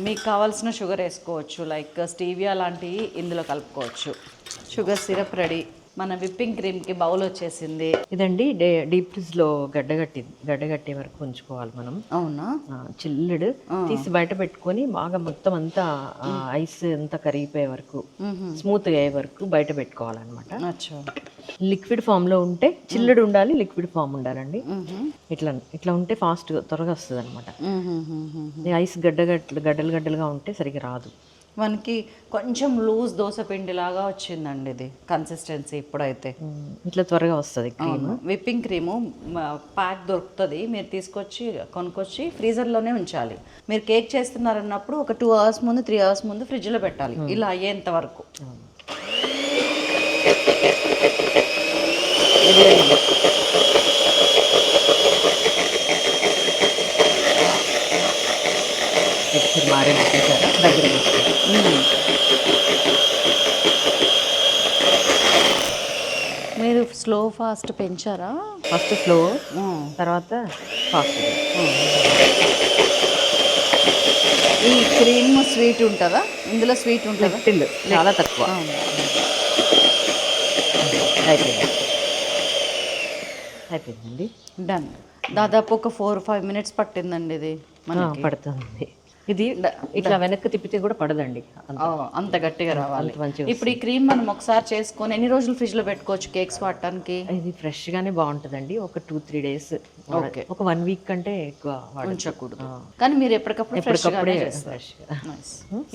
మీకు కావాల్సిన షుగర్ వేసుకోవచ్చు, లైక్ స్టీవియా లాంటివి ఇందులో కలుపుకోవచ్చు. Sugar syrup ready. మన విప్పింగ్ క్రీమ్కి బౌల్ వచ్చేసింది. ఇదండి డీప్ ఫ్రిడ్జ్లో గడ్డగట్టే వరకు ఉంచుకోవాలి మనం. అవునా? చిల్లుడు తీసి బయట పెట్టుకొని బాగా మొత్తం అంతా ఐస్ అంతా కరిగిపోయే వరకు, స్మూత్ అయ్యే వరకు బయట పెట్టుకోవాలన్నమాట. లిక్విడ్ ఫామ్లో ఉంటే చిల్లుడు ఉండాలి, లిక్విడ్ ఫామ్ ఉండాలండి. ఇట్లా ఉంటే ఫాస్ట్ త్వరగా వస్తుంది అనమాట. ఐస్ గడ్డలుగా ఉంటే సరిగ్గా రాదు. మనకి కొంచెం లూజ్ దోశ పిండిలాగా వచ్చిందండి ఇది కన్సిస్టెన్సీ. ఇప్పుడైతే ఇట్లా త్వరగా వస్తుంది క్రీమ్. విప్పింగ్ క్రీము ప్యాక్ దొరుకుతుంది, మీరు కొనుక్కొచ్చి ఫ్రీజర్లోనే ఉంచాలి. మీరు కేక్ చేస్తున్నారన్నప్పుడు ఒక 2 hours ముందు 3 hours ముందు ఫ్రిడ్జ్లో పెట్టాలి, ఇలా అయ్యేంత వరకు. మీరు స్లో ఫాస్ట్ పెంచారా? ఫస్ట్ స్లో, తర్వాత ఫాస్ట్. ఈ క్రీమ్ స్వీట్ ఉంటుందా ఇందులో? స్వీట్ ఉంటుందా? చాలా తక్కువ. అయిపోయిందండి, డన్. దాదాపు ఒక 4-5 minutes పట్టిందండి ఇది. పడుతుంది. ఇది ఇట్లా వెనక్కి తిప్పితే కూడా పడదండి, అంత గట్టిగా రావాలి. ఇప్పుడు ఈ క్రీమ్ మనం ఒకసారి చేసుకొని ఎన్ని రోజులు ఫ్రిడ్జ్ లో పెట్టుకోవచ్చు కేక్స్ వాడటానికి? ఇది ఫ్రెష్ గానే బాగుంటుందండి. ఒక 2-3 days, ఒక 1 week కంటే ఎక్కువ ఉంచకూడదు. కానీ మీరు ఎప్పటికప్పుడే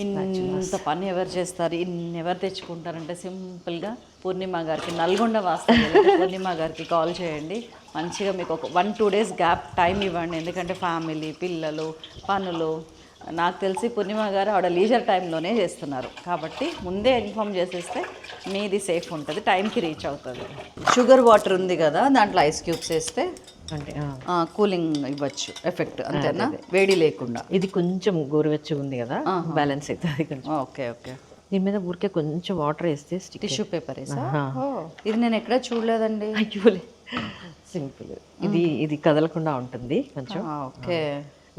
ఇంత పని ఎవరు చేస్తారు, ఇన్ని ఎవరు తెచ్చుకుంటారంటే సింపుల్ గా పూర్ణిమ గారికి, నల్గొండ వాస్తవం పూర్ణిమ గారికి కాల్ చేయండి. మంచిగా మీకు ఒక 1-2 days గ్యాప్ టైం ఇవ్వండి, ఎందుకంటే ఫ్యామిలీ, పిల్లలు, పనులు. నాకు తెలిసి పూర్ణిమ గారు ఆవిడ లీజర్ టైంలోనే చేస్తున్నారు కాబట్టి ముందే ఇన్ఫామ్ చేసేస్తే మీది సేఫ్ ఉంటుంది, టైంకి రీచ్ అవుతుంది. షుగర్ వాటర్ ఉంది కదా, దాంట్లో ఐస్ క్యూబ్స్ వేస్తే అంటే కూలింగ్ ఇవ్వచ్చు ఎఫెక్ట్, అంతేనా? వేడి లేకుండా. ఇది కొంచెం గోరువెచ్చగా ఉంది కదా, బ్యాలెన్స్ అవుతుంది కొంచెం. Okay okay. దీని మీద ఊరికే కొంచెం వాటర్ వేస్తే టిష్యూ పేపర్ వేసా? ఇది నేను ఎక్కడ చూడలేదండి. అయ్యో సింపుల్. ఇది కదలకుండా ఉంటుంది కొంచెం, ఓకే.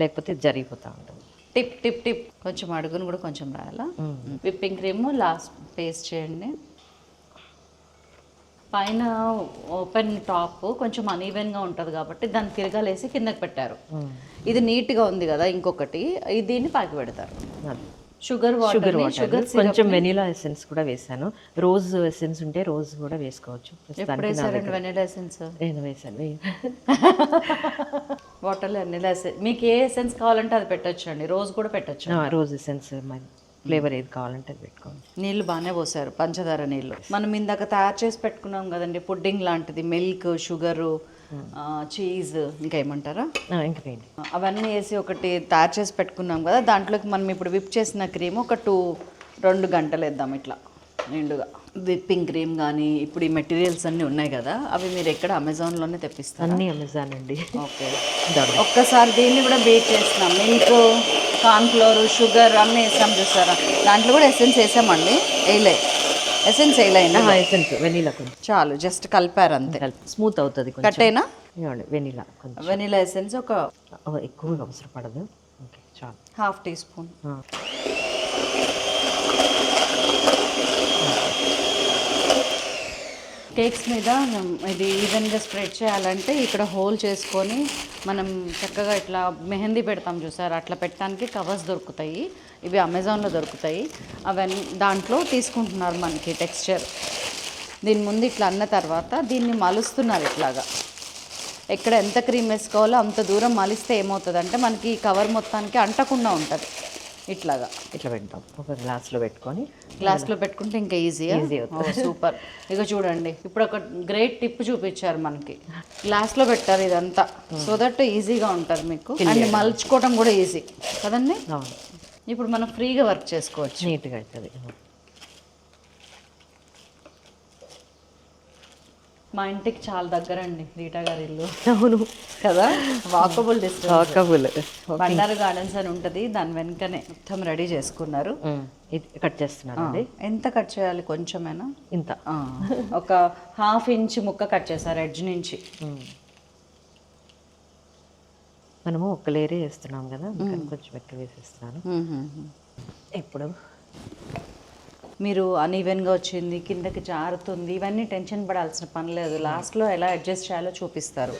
లేకపోతే జరిగిపోతూ ఉంటుంది. టిప్ టిప్ టిప్ కొంచెం అడుగును కూడా కొంచెం రాయాలా. విప్పింగ్ క్రీమ్ లాస్ట్ పేస్ట్ చేయండి. పైన ఓపెన్ టాప్ కొంచెం అనీవెన్గా ఉంటుంది కాబట్టి దాన్ని తిరగాలేసి కిందకి పెట్టారు. ఇది నీట్గా ఉంది కదా. ఇంకొకటి దీన్ని పాకి పెడతారు. షుగర్ వాటర్ కొంచెం వెనిలా ఎసెన్స్ కూడా వేసాను. రోజ్ ఎసెన్స్ ఉంటే రోజ్ కూడా వేసుకోవచ్చు. వెనిలా ఎసెన్స్ నేను వేసాను. వాటర్లో వెనిలా ఎసెన్స్ మీకు ఏ ఎసెన్స్ కావాలంటే అది పెట్టొచ్చు అండి. రోజ్ కూడా పెట్టొచ్చు. రోజ్ ఎసెన్స్ ఫ్లేవర్ ఏది కావాలంటే అది పెట్టుకోవాలి. నీళ్ళు బాగానే పోసారు, పంచదార నీళ్ళు. మనం ఇందాక తయారు చేసి పెట్టుకున్నాం కదండి పుడ్డింగ్ లాంటిది, మిల్క్, షుగరు, చీజ్, ఇంకా ఏమంటారా, ఇంకా అవన్నీ వేసి ఒకటి తయారు చేసి పెట్టుకున్నాం కదా. దాంట్లోకి మనం ఇప్పుడు విప్ చేసిన క్రీమ్ ఒక 2 గంటలు వేద్దాం ఇట్లా నిండుగా. విప్పింగ్ క్రీమ్ కానీ ఇప్పుడు ఈ మెటీరియల్స్ అన్నీ ఉన్నాయి కదా, అవి మీరు ఎక్కడ అమెజాన్లోనే తెప్పిస్తారు? అన్నీ అమెజాన్ అండి. ఓకే. ఒక్కసారి దీన్ని కూడా బీట్ చేస్తున్నాం. మిల్క్, కార్న్ఫ్లోర్, షుగర్ అన్నీ వేసాం చూసారా. దాంట్లో కూడా ఎసెన్స్ వేసామండి. వేయలే ఎసెన్స్ వేయలేనా? ఎసెన్స్ వెనీలా కొంచెం చాలు, జస్ట్ కలిపారు అంతే. స్మూత్ అవుతుంది. కట్టేనా? వెనీలా కొంచెం, వెనీలా ఎసెన్స్ ఒక ఎక్కువగా అవసరం పడదు. ఓకే చాలు, 1/2 టీస్పూన్. కేక్స్ మీద ఇది ఈవెన్గా స్ప్రెడ్ చేయాలంటే ఇక్కడ హోల్ చేసుకొని మనం చక్కగా ఇట్లా మెహందీ పెడతాం చూసారు, అట్లా పెట్టడానికి కవర్స్ దొరుకుతాయి. ఇవి అమెజాన్లో దొరుకుతాయి. అవన్నీ దాంట్లో తీసుకుంటున్నారు మనకి టెక్స్చర్. దీని ముందు ఇట్లా అన్న తర్వాత దీన్ని మలుస్తున్నారు ఇట్లాగా. ఎక్కడ ఎంత క్రీమ్ వేసుకోవాలో అంత దూరం మలిస్తే ఏమవుతుందంటే మనకి ఈ కవర్ మొత్తానికి అంటకుండా ఉంటుంది. ఇట్లాగా ఇట్లా పెడతాం. ఒక గ్లాస్లో పెట్టుకుంటే ఇంకా ఈజీ అవుతుంది. సూపర్. ఇక చూడండి, ఇప్పుడు ఒక గ్రేట్ టిప్ చూపించారు మనకి. గ్లాస్లో పెట్టారు ఇదంతా, సో దట్ ఈజీగా ఉంటుంది మీకు. అండ్ మలుచుకోవడం కూడా ఈజీ కదండి. ఇప్పుడు మనం ఫ్రీగా వర్క్ చేసుకోవచ్చు. నీట్గా అవుతుంది. మా ఇంటికి చాలా దగ్గర అండి రీటా గారి ఇల్లు. అవును కదా, walkable distance. Walkable Bandaru gardens అని ఉంటుంది, దాని వెనుకనే మొత్తం రెడీ చేసుకున్నారు. ఇది కట్ చేస్తున్నాను. ఎంత కట్ చేయాలి? కొంచెమేనా? ఇంత, ఒక 1/2 ఇంచ్ ముక్క కట్ చేశారు ఎడ్జ్ నుంచి. మనము ఒక లేయరే వేస్తున్నాం కదా, కొంచెం ఎక్కువ వేసేస్తున్నాను. ఇప్పుడు మీరు అన్ఈవెన్గా వచ్చింది, కిందకి జారుతుంది, ఇవన్నీ టెన్షన్ పడాల్సిన పని లేదు. లాస్ట్లో ఎలా అడ్జస్ట్ చేయాలో చూపిస్తారు.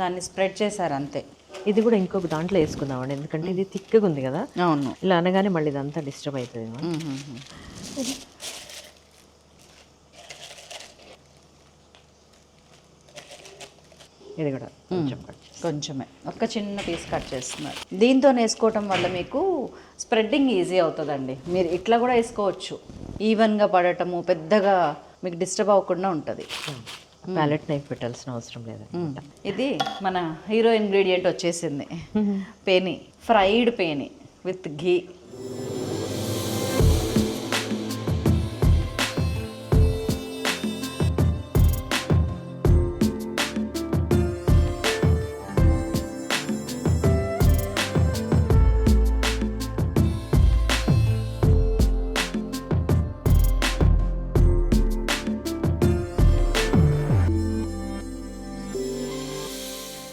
దాన్ని స్ప్రెడ్ చేశారు అంతే. ఇది కూడా ఇంకొక దాంట్లో వేసుకుందామండి, ఎందుకంటే ఇది థిక్గా ఉంది కదా. అవును, ఇలా అనగానే మళ్ళీ ఇదంతా డిస్టర్బ్ అవుతుంది. ఇది కూడా కొంచెమే, ఒక చిన్న పీస్ కట్ చేస్తున్నారు. దీంతో వేసుకోవటం వల్ల మీకు స్ప్రెడ్డింగ్ ఈజీ అవుతుందండి. మీరు ఇట్లా కూడా వేసుకోవచ్చు. ఈవెన్గా పడటము, పెద్దగా మీకు డిస్టర్బ్ అవ్వకుండా ఉంటుంది. ప్యాలెట్ నైఫ్ పెట్టాల్సిన అవసరం లేదు. ఇది మన హీరో ఇంగ్రీడియంట్ వచ్చేసింది, పేని, ఫ్రైడ్ పేని with ghee.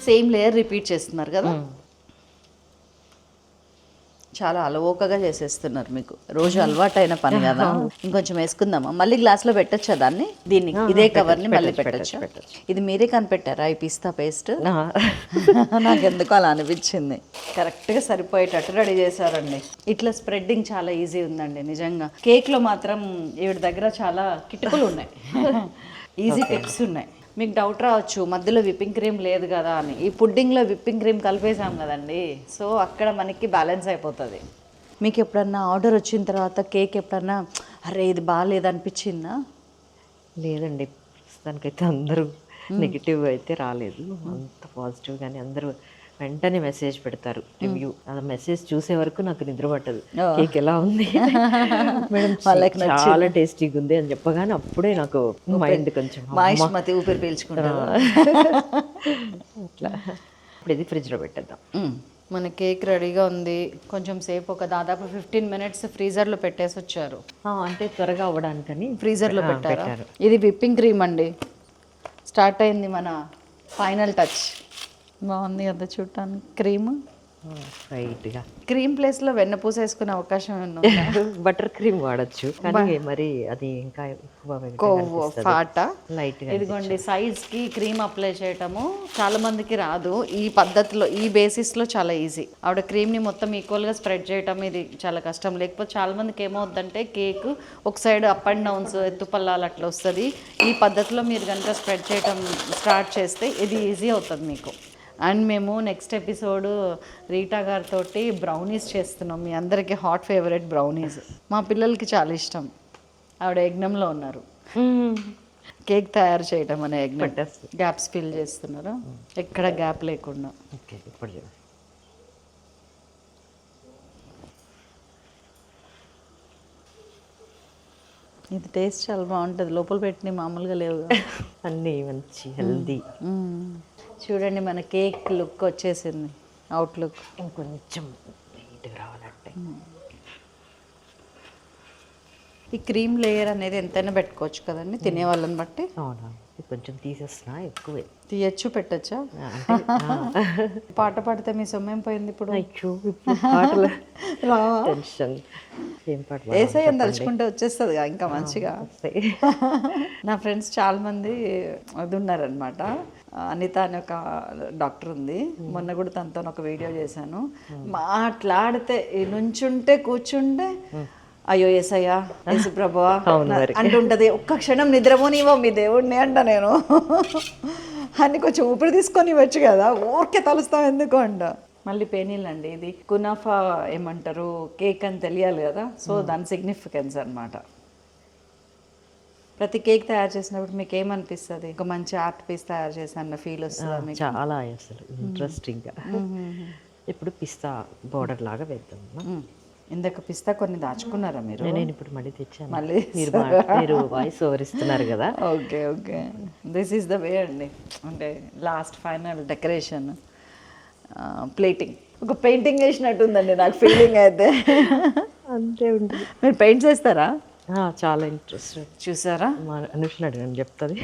Same layer repeat చేస్తున్నారు కదా, చాలా అలవోకగా చేసేస్తున్నారు. మీకు రోజు అలవాటైన పని కదా. ఇంకొంచెం వేసుకుందామా? మళ్ళీ గ్లాస్లో పెట్టచ్చా దాన్ని? దీన్ని ఇదే కవర్ని మళ్ళీ పెట్టచ్చు. ఇది మీరే కనిపెట్టారా ఈ పిస్తా పేస్ట్? నాకు ఎందుకు అలా అనిపించింది. కరెక్ట్గా సరిపోయేటట్టు రెడీ చేశారండి. ఇట్లా స్ప్రెడ్డింగ్ చాలా ఈజీ ఉందండి నిజంగా. కేక్లో మాత్రం ఈవిడ దగ్గర చాలా కిటుకులు ఉన్నాయి, ఈజీ టిప్స్ ఉన్నాయి. మీకు డౌట్ రావచ్చు, మధ్యలో విప్పింగ్ క్రీమ్ లేదు కదా అని. ఈ పుడ్డింగ్లో విప్పింగ్ క్రీమ్ కలిపేసాం కదండి, సో అక్కడ మనకి బ్యాలెన్స్ అయిపోతుంది. మీకు ఎప్పుడన్నా ఆర్డర్ వచ్చిన తర్వాత కేక్ ఎప్పుడన్నా అరే ఇది బాగాలేదు అనిపించిందా? లేదండి, ప్రస్తుతానికైతే అందరూ నెగిటివ్ అయితే రాలేదు. అంత పాజిటివ్ కానీ అందరూ వెంటనే మెసేజ్ పెడతారు, రివ్యూ. ఆ మెసేజ్ చూసే వరకు నాకు నిద్ర పట్టదు. కేక్ ఎలా ఉంది మేడం, వాళ్ళకి చాలా టేస్టీగా ఉంది అని చెప్పగానే అప్పుడే నాకు మైండ్ కొంచెం ఊపిరి పీల్చుకుంటా. అట్లా. ఇప్పుడు ఇది ఫ్రిడ్జ్లో పెట్టేద్దాం. మన కేక్ రెడీగా ఉంది. కొంచెం సేపు ఒక దాదాపు 15 minutes ఫ్రీజర్లో పెట్టేసి వచ్చారు. అంటే త్వరగా అవ్వడానికని ఫ్రీజర్లో పెట్టారు. ఇది విప్పింగ్ క్రీమ్ అండి. స్టార్ట్ అయింది మన ఫైనల్ టచ్ బాగుంది కదా చూడటానికి. క్రీమ్ రైట్గా క్రీమ్ ప్లేస్లో వెన్నపూస వేసుకునే అవకాశం ఏమన్నా ఉందా? బటర్ క్రీమ్ వాడచ్చు, కానీ మరి అది ఇంకా ఎక్కువ కొవ్వు ఫాట. లైట్గా. ఇదిగోండి సైడ్స్కి క్రీమ్ అప్లై చేయటము చాలా మందికి రాదు. ఈ పద్ధతిలో ఈ బేసిస్లో చాలా ఈజీ. ఆవిడ క్రీమ్ని మొత్తం ఈక్వల్గా స్ప్రెడ్ చేయటం ఇది చాలా కష్టం. లేకపోతే చాలా మందికి ఏమవుద్దంటే కేక్ ఒక సైడ్ అప్ అండ్ డౌన్స్ ఎత్తుపల్లాలు అట్లా వస్తుంది. ఈ పద్ధతిలో మీరు కనుక స్ప్రెడ్ చేయటం స్టార్ట్ చేస్తే ఇది ఈజీ అవుతుంది మీకు. అండ్ మేము నెక్స్ట్ ఎపిసోడ్ రీటా గారితో బ్రౌనీస్ చేస్తున్నాం. మీ అందరికీ హాట్ ఫేవరెట్ బ్రౌనీస్. మా పిల్లలకి చాలా ఇష్టం. ఆవిడ యజ్ఞంలో ఉన్నారు, కేక్ తయారు చేయడం అనే యజ్ఞం. గ్యాప్స్ ఫిల్ చేస్తున్నారు, ఎక్కడ గ్యాప్ లేకుండా. ఓకే, ఇప్పుడు చూడండి. ఇది టేస్ట్ చాలా బాగుంటుంది. లోపల పెట్టిన మామూలుగా లేవు అన్నీ మంచి హెల్దీ. చూడండి మన కేక్ లుక్ వచ్చేసింది, అవుట్ లుక్. ఇంకొంచెం నీట్గా రావాలంటే ఈ క్రీమ్ లేయర్ అనేది ఎంతైనా పెట్టుకోవచ్చు కదండి తినే వాళ్ళని బట్టి. అవునా, కొంచెం తీసేస్తున్నా, ఎక్కువే తీయచ్చు పెట్టచ్చా? పాట పాడితే మీ సొమ్మేం పోయింది ఇప్పుడు? టెన్షన్. ఏం పాట ఏసై అని తలుచుకుంటే వచ్చేస్తుంది ఇంకా మంచిగా. నా ఫ్రెండ్స్ చాలా మంది అది ఉన్నారనమాట. అనిత అని ఒక డాక్టర్ ఉంది, మొన్న కూడా తనతో ఒక వీడియో చేశాను. మాట్లాడితే నుంచుంటే కూర్చుంటే అయ్యో ఏసయ్యా యేసు ప్రభువా అంటుంటది. ఒక్క క్షణం నిద్రపోనివ్వ మీ దేవుడిని అంట నేను అని. కొంచెం ఊపిరి తీసుకొని ఇవ్వచ్చు కదా, ఊరికే తలుస్తాం ఎందుకు అంట. మళ్ళీ పేనీళ్ళండి, ఇది కునాఫా ఏమంటారు కేక్ అని తెలియాలి కదా, సో దాని సిగ్నిఫికెన్స్ అనమాట. ప్రతి కేక్ తయారు చేసినప్పుడు మీకు ఏమనిపిస్తుంది? ఒక మంచి ఆర్ట్ పీస్ తయారు చేశాను ఫీల్ వస్తుంది చాలా అసలు ఇంట్రెస్టింగ్గా. ఇప్పుడు పిస్తా బోర్డర్ లాగా వేద్దాం. ఇందాక పిస్తా కొన్ని దాచుకున్నారా మీరు? నేను ఇప్పుడు మళ్ళీ తెచ్చాను. మళ్ళీ మీరు వాయిస్ ఓవర్ ఇస్తున్నారు కదా. Okay okay, this is the way అండి. అంటే లాస్ట్ ఫైనల్ డెకరేషన్, ప్లేటింగ్. ఒక పెయింటింగ్ వేసినట్టుందండి నాకు ఫీలింగ్ అయితే. అంతే ఉంటుంది. మీరు పెయింట్ చేస్తారా? చాలా ఇంట్రెస్ట్. చూసారా, మా అనుష్ అడిగాను చెప్తుంది.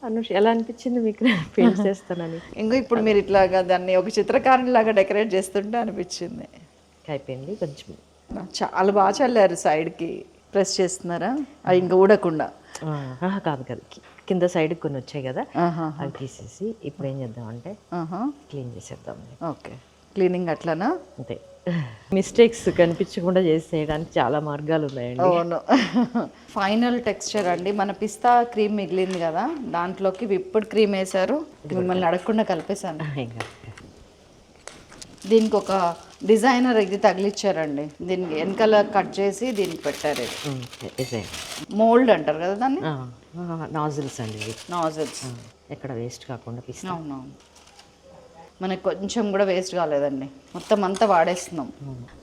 అనుష్ ఎలా అనిపించింది మీకు పెయింట్ చేస్తానని? ఇంకా ఇప్పుడు మీరు ఇట్లాగా దాన్ని ఒక చిత్రకారుని లాగా డెకరేట్ చేస్తుంటే అనిపించింది. అయిపోయింది. కొంచెం చాలా బాగా చల్లారు. సైడ్కి ప్రెస్ చేస్తున్నారా అది ఇంకా ఊడకుండా? కాదు కాదు, కింద సైడ్కి కొన్ని వచ్చాయి కదా, అవి తీసేసి ఇప్పుడు ఏం చేద్దాం అంటే క్లీన్ చేసేద్దాం. ఓకే, క్లీనింగ్ అట్లానా? అంతే. మిస్టేక్స్ కనిపించకుండా చేసేయడానికి చాలా మార్గాలు ఉన్నాయండి. అవును. ఫైనల్ టెక్స్చర్ అండి, మన పిస్తా క్రీమ్ మిగిలింది కదా, దాంట్లోకి విప్పుడు క్రీమ్ వేశారు. మిమ్మల్ని అడగకుండా కలిపేశాను. దీనికి ఒక డిజైనర్ ఇది తగిలిచ్చారండి. దీనికి వెనకాల కట్ చేసి దీనికి పెట్టారు. ఇది మోల్డ్ అంటారు కదా దాన్ని. నాజిల్స్ అండి ఇవి. నాజిల్స్ ఎక్కడ వేస్ట్ కాకుండా పిస్తా. అవునవును, మనకు కొంచెం కూడా వేస్ట్ కాలేదండి, మొత్తం అంతా వాడేస్తున్నాం.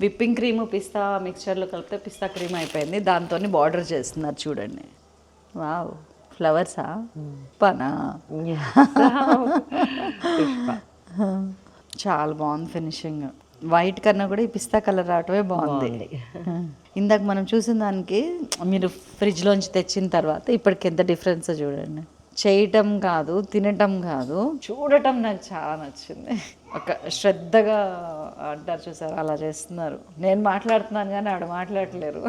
విప్పింగ్ క్రీమ్ పిస్తా మిక్చర్లో కలిపితే పిస్తా క్రీమ్ అయిపోయింది. దాంతో బార్డర్ చేస్తున్నారు చూడండి. వావ్, ఫ్లవర్సా పనా? చాలా బాగుంది ఫినిషింగ్. వైట్ కన్నా కూడా ఈ పిస్తా కలర్ రావటమే బాగుంది. ఇందాక మనం చూసిన దానికి మీరు ఫ్రిడ్జ్లోంచి తెచ్చిన తర్వాత ఇప్పటికి ఎంత డిఫరెన్స్ చూడండి. చేయటం కాదు, తినటం కాదు, చూడటం నాకు చాలా నచ్చింది. ఒక శ్రద్ధగా అంటారు చూసారు, అలా చేస్తున్నారు. నేను మాట్లాడుతున్నాను కానీ ఆవిడ మాట్లాడలేరు.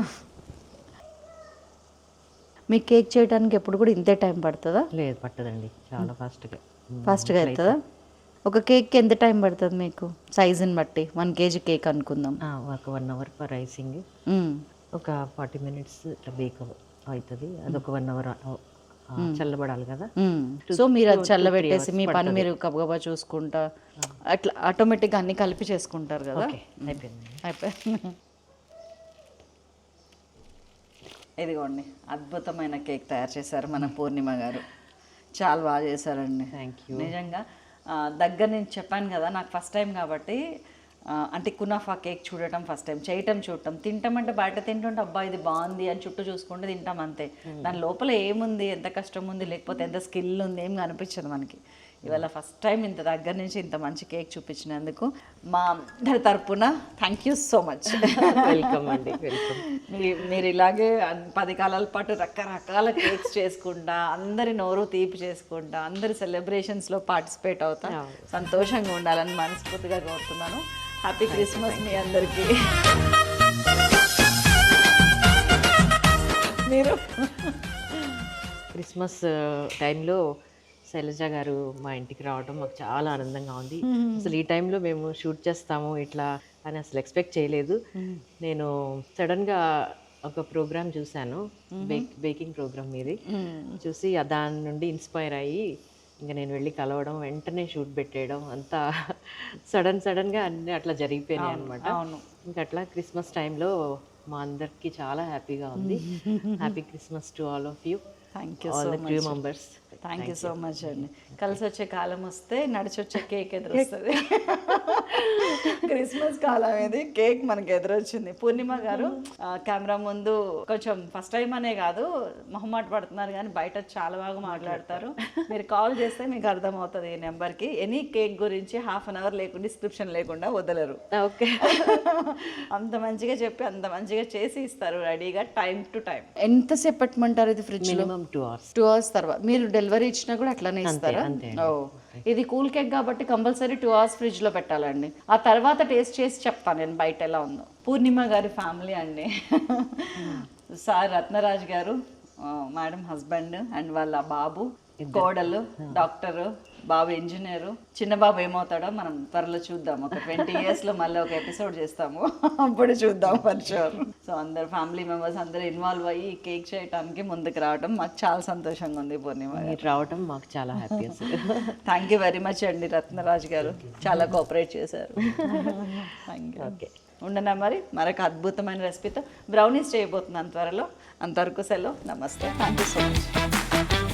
మీ కేక్ చేయడానికి ఎప్పుడు కూడా ఇంతే టైం పడుతుందా? లేదు, పట్టదండి, చాలా ఫాస్ట్గా అవుతుందా? ఒక కేక్కి ఎంత టైం పడుతుంది మీకు సైజుని బట్టి? 1 kg కేక్ అనుకుందాం. ఒక 1 hour ఫర్ రైసింగ్, ఒక 40 minutes ఇట్లా బేక్ అవుతుంది. అదొక 1 hour చల్లబడాలి కదా. సో మీరు అది చల్లబెట్టేసి మీ పని మీరు గబగబా చూసుకుంటా అట్లా ఆటోమేటిక్గా అన్ని కలిపి చేసుకుంటారు కదా. అయిపోయింది. ఇదిగోండి, అద్భుతమైన కేక్ తయారు చేశారు మన పూర్ణిమ గారు. చాలా బాగా చేశారండి. Thank you. నిజంగా దగ్గర నేను చెప్పాను కదా, నాకు ఫస్ట్ టైం కాబట్టి అంటే కునాఫా కేక్ చూడటం ఫస్ట్ టైం, చేయటం చూడటం, తింటాం అంటే బయట తింటుంటే అబ్బా ఇది బాగుంది అని చుట్టూ చూసుకుంటే తింటాం అంతే. దాని లోపల ఏముంది, ఎంత కష్టం ఉంది, లేకపోతే ఎంత స్కిల్ ఉంది ఏం కనిపించదు మనకి. ఇవాళ ఫస్ట్ టైం ఇంత దగ్గర నుంచి ఇంత మంచి కేక్ చూపించినందుకు మా అందరి తరపున thank you so much. Welcome అండి, వెల్కమ్. మీరు ఇలాగే 10 కాలాల పాటు రకరకాల కేక్స్ చేసుకుంటా, అందరి నోరు తీపి చేసుకుంటా, అందరి సెలబ్రేషన్స్లో పార్టిసిపేట్ అవుతా సంతోషంగా ఉండాలని మనస్ఫూర్తిగా కోరుతున్నాను. హ్యాపీ క్రిస్మస్ మీ అందరికీ. మీరు క్రిస్మస్ టైంలో శైలజ గారు మా ఇంటికి రావడం మాకు చాలా ఆనందంగా ఉంది. అసలు ఈ టైంలో మేము షూట్ చేస్తాము ఇట్లా అని అసలు ఎక్స్పెక్ట్ చేయలేదు. నేను సడన్గా ఒక ప్రోగ్రామ్ చూశాను, బేకింగ్ ప్రోగ్రామ్ మీది చూసి దాని నుండి ఇన్స్పైర్ అయ్యి ఇంకా నేను వెళ్ళి కలవడం, వెంటనే షూట్ పెట్టేయడం, అంతా సడన్గా అన్నీ అట్లా జరిగిపోయినాయి అనమాట. ఇంకా అట్లా క్రిస్మస్ టైంలో మా అందరికి చాలా హ్యాపీగా ఉంది. Happy Christmas to all of you. Thank you all so the much. Crew members. Thank you so much అండి. కలిసి వచ్చే కాలం వస్తే నడిచి వచ్చే కేక్ ఎదురొస్తుంది. క్రిస్మస్ కాలం ఇది, కేక్ మనకి ఎదురొచ్చింది. పూర్ణిమ గారు కెమెరా ముందు కొంచెం ఫస్ట్ టైం అనే కాదు మొహమాట పడుతున్నారు, కానీ బయట చాలా బాగా మాట్లాడతారు. మీరు కాల్ చేస్తే మీకు అర్థమవుతుంది ఈ నెంబర్కి. ఎనీ కేక్ గురించి హాఫ్ అన్ అవర్ లేకుండా డిస్క్రిప్షన్ లేకుండా వదలరు. ఓకే. అంత మంచిగా చెప్పి అంత మంచిగా చేసి ఇస్తారు రెడీగా, టైం టు టైం. ఎంతసేపు పెట్టమంటారు ఇది ఫ్రిడ్జ్ లో? 2 hours తర్వాత. మీరు డెలివరీ ఇచ్చినా కూడా అట్లానే ఇస్తారా? ఓ, ఇది కూల్ కేక్ కాబట్టి కంపల్సరీ 2 hours ఫ్రిడ్జ్ లో పెట్టాలండి. ఆ తర్వాత టేస్ట్ చేసి చెప్తాను నేను బయట ఎలా ఉందో. పూర్ణిమ గారి ఫ్యామిలీ అండి. సార్ రత్నరాజ్ గారు, మేడం హస్బెండ్ అండ్ వాళ్ళ బాబు, కోడలు డాక్టరు, బాబు ఇంజనీరు. చిన్న బాబు ఏమవుతాడో మనం త్వరలో చూద్దాం. ఒక 20 years లో మళ్ళీ ఒక ఎపిసోడ్ చేస్తాము, అప్పుడు చూద్దాం ఫర్ షూర్. సో అందరు ఫ్యామిలీ మెంబర్స్ అందరూ ఇన్వాల్వ్ అయ్యి కేక్ చేయడానికి ముందుకు రావడం మాకు చాలా సంతోషంగా ఉంది. పూర్ణిమ మీరు రావడం మాకు చాలా హ్యాపీ అసలు. థ్యాంక్ యూ వెరీ మచ్ అండి రత్నరాజ్ గారు, చాలా కోఆపరేట్ చేశారు. Thank you. ఓకే, ఉండనా మరి మరొక అద్భుతమైన రెసిపీతో బ్రౌనీస్ చేయబోతున్నాను త్వరలో. అంతవరకు సెలవు, నమస్తే, థ్యాంక్ యూ సో మచ్.